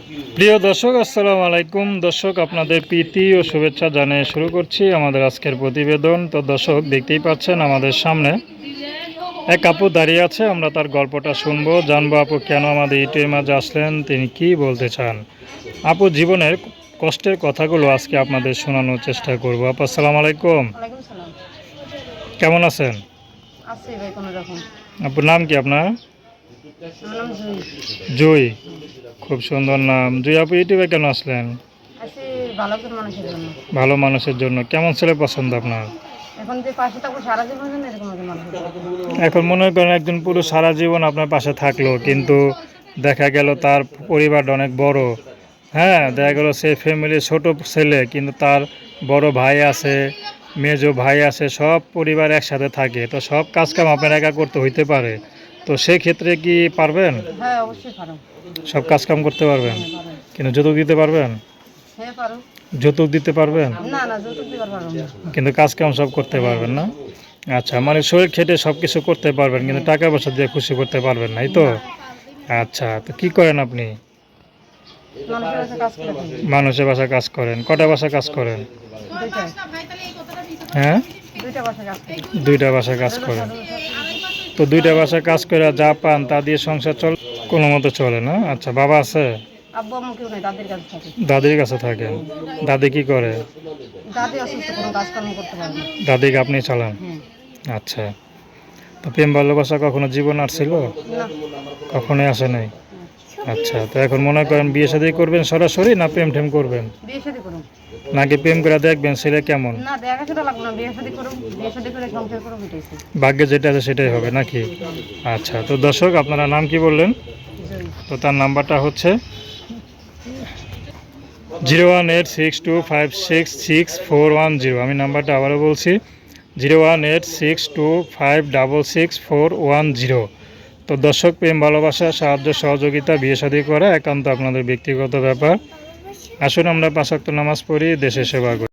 প্রিয় দর্শক, আসসালামু আলাইকুম। দর্শক, আপনাদের প্রীতি ও শুভেচ্ছা জানিয়ে শুরু করছি আমাদের আজকের প্রতিবেদন। তো দর্শক, দেখতেই পাচ্ছেন আমাদের সামনে এক আপু দাঁড়িয়ে আছে। আমরা তার গল্পটা শুনবো, জানবো আপু কেন আমাদের ইউটিউবের মাঝে আসলেন, তিনি কি বলতে চান। আপু জীবনের কষ্টের কথাগুলো আজকে আপনাদের শোনানোর চেষ্টা করবো। আপু আসসালামু আলাইকুম, ওয়ালাইকুম সালাম। কেমন আছেন? আছি ভাই কোনো রকম। আপুর নাম কি আপনার? আমার নাম জুই। জুই, খুব সুন্দর নাম। জুই আপু ইউটিউবে কেন আসলেন? আছি ভালো করে মানুষের জন্য। ভালো মানুষের জন্য। কেমন ছেলে পছন্দ আপনার? এখন যে পাশে থাকবো সারা জীবনের জন্য এরকম একজন মানুষের জন্য। এখন মনে করেন একজন পুরুষ সারা জীবন আপনার পাশে থাকলো, কিন্তু দেখা গেল তার পরিবারটা অনেক বড়। হ্যাঁ, দেখা গেল সে ফ্যামিলির ছোট ছেলে, কিন্তু তার বড় ভাই আছে, মেজো ভাই আছে, সব পরিবার একসাথে থাকে। তো সব কাজকাম আপনার একা করতে হইতে পারে। তো সেই ক্ষেত্রে কি পারবেন? হ্যাঁ অবশ্যই পারো। সব কাজকাম করতে পারবেন, হ্যাঁ পারো। কিন্তু যৌতুক দিতে পারবেন? হ্যাঁ পারো। যৌতুক দিতে পারবেন, না না যৌতুক দিবার পারো না। কিন্তু কাজকাম সব করতে পারবেন না। আচ্ছা, মানে শরীর খেটে সব কিছু করতে পারবেন, কিন্তু টাকা পয়সা দিয়ে খুশি করতে পারবেন না, এই তো? আচ্ছা, তো কি করেন আপনি? মানুষের কাছে কাজ করে থাকি। মানুষের বাসায় কাজ করেন? কটা বাসায় কাজ করেন? দুইটা হ্যাঁ, দুইটা বাসা কাজ করি। দুইটা বাসায় কাজ করেন। তো দুইটা বাসায় কাজ করে যা পান তা দিয়ে সংসার কোনো মতো চলে না? আচ্ছা, বাবা আছে? আব্বু আম্মু কেউ নেই, দাদির কাছে থাকে। দাদির কাছে থাকেন? দাদি কি করে? দাদি অসুস্থ, কোনো কাজকর্ম করতে পারে না। দাদিকে আপনি চালান? হ্যাঁ। আচ্ছা, তো প্রেম ভালোবাসা কখনো জীবন আসছিল? না। কখনোই আসে নাই। আচ্ছা, তো এখন মনে করেন বিয়ে শাদী করবেন সরাসরি, না প্রেম টেম করবেন? বিয়ে শাদী করুন। নাকি প্রেম করে দেখবেন ছেলে কেমন? না দেখা সেটা লাগবে না, বিয়ে শাদী করুন। বিয়ে শাদী করে সংসার করুন, এটাইছে। ভাগ্যে যেটা আছে সেটাই হবে নাকি? আচ্ছা, তো দর্শক, আপনারা নাম কি বললেন? জুই। তো তার নাম্বারটা হচ্ছে 01862566410। আমি নাম্বারটা আবারও বলছি, 01862566410। তো দর্শক, প্রেম ভালোবাসা, সাহায্য সহযোগিতা, বিয়ে শাদী করা একান্ত আপনাদের ব্যক্তিগত ব্যাপার। আসুন আমরা 5 ওয়াক্ত নামাজ পড়ি, দেশের সেবা করি।